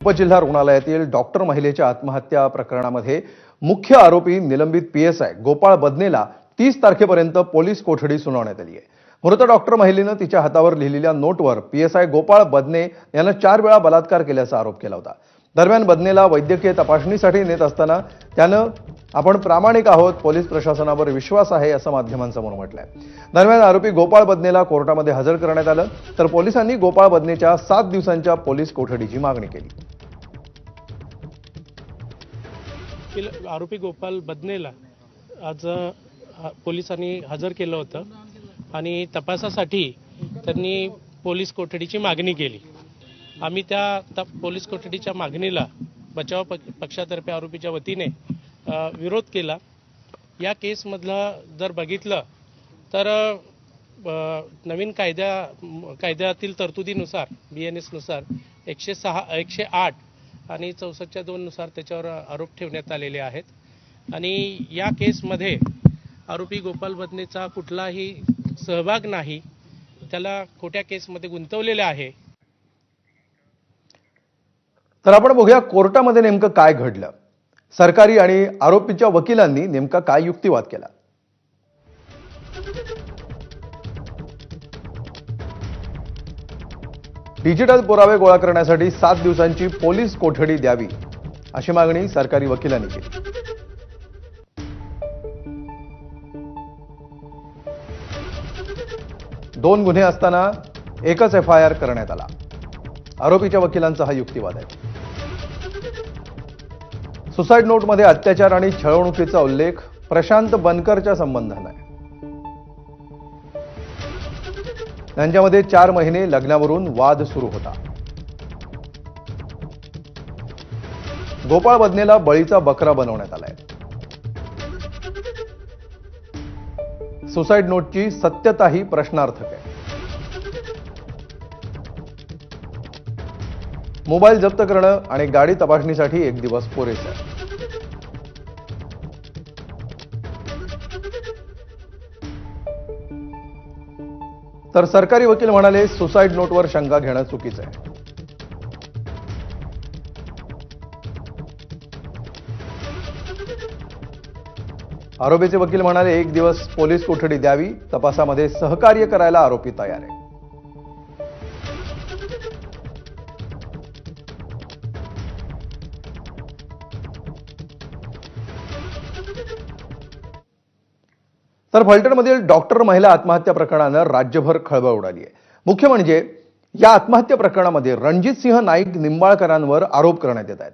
उपजिल्हा रुग्णालयातील डॉक्टर महिलेच्या आत्महत्या प्रकरणामध्ये मुख्य आरोपी निलंबित पीएसआय गोपाळ बदनेला 30 तारखेपर्यंत पोलीस कोठडी सुनावण्यात आली आहे। मृत डॉक्टर महिलेने तिच्या हातावर लिहिलेल्या नोटवर पीएसआय गोपाळ बदने यांना 4 वेळा बलात्कार केल्याचा आरोप केला होता। दरम्यान बदनेला वैद्यकीय तपासणीसाठी नेत असताना त्यानं आपण प्रामाणिक आहोत, पोलीस प्रशासनावर विश्वास आहे असं माध्यमांसमोर म्हटलंय। दरम्यान आरोपी गोपाळ बदनेला कोर्टामध्ये हजर करण्यात आलं तर पोलिसांनी गोपाळ बदनेच्या 7 दिवसांच्या पोलीस कोठडीची मागणी केली। आरोपी गोपाल बदनेला आज पोलिसांनी हजर केलं होतं आणि तपासासाठी त्यांनी पोलीस कोठडीची मागणी केली। आम्ही त्या पोलीस कोठडीच्या मागणीला बचाव पक्षातर्फे आरोपीच्या वतीने विरोध केला। या केसमधलं जर बघितलं तर नवीन कायद्यातील तरतुदीनुसार BNS नुसार 106, 108 आणि 64(2) नुसार त्याच्यावर आरोप ठेवण्यात आलेले आहेत आणि या केसमध्ये आरोपी गोपाल बदनेचा कुठलाही सहभाग नाही, त्याला खोट्या केसमध्ये गुंतवलेले आहे। तर आपण बघूया कोर्टामध्ये नेमकं काय घडलं, सरकारी आणि आरोपीच्या वकिलांनी नेमका काय युक्तिवाद केला। डिजिटल पुरावे गोळा करण्यासाठी 7 दिवसांची पोलीस कोठडी द्यावी अशी मागणी सरकारी वकिलांनी केली। दोन गुन्हे असताना एकच FIR करण्यात आला, आरोपीच्या वकिलांचा हा युक्तिवाद आहे। सुसाईड नोटमध्ये अत्याचार आणि छळवणुकीचा उल्लेख प्रशांत बनकरच्या संबंधाने आहे। त्यांच्यामध्ये 4 महिने लग्नावरून वाद सुरू होता। गोपाळ बदनेला बळीचा बकरा बनवण्यात आलाय। सुसाईड नोटची सत्यताही प्रश्नार्थक आहे। मोबाईल जप्त करणं आणि गाडी तपासणीसाठी 1 दिवस पुरेसा आहे। तर सरकारी वकील म्हणाले सुसाईड नोटवर शंका घेणं चुकीचं आहे। आरोपीचे वकील म्हणाले 1 दिवस पोलीस कोठडी द्यावी, तपासामध्ये सहकार्य करायला आरोपी तयार आहे। तर फलटणमधील डॉक्टर महिला आत्महत्या प्रकरणानं राज्यभर खळबळ उडाली आहे। मुख्य म्हणजे या आत्महत्या प्रकरणामध्ये रणजित सिंह नाईक निंबाळकरांवर आरोप करण्यात येत आहेत।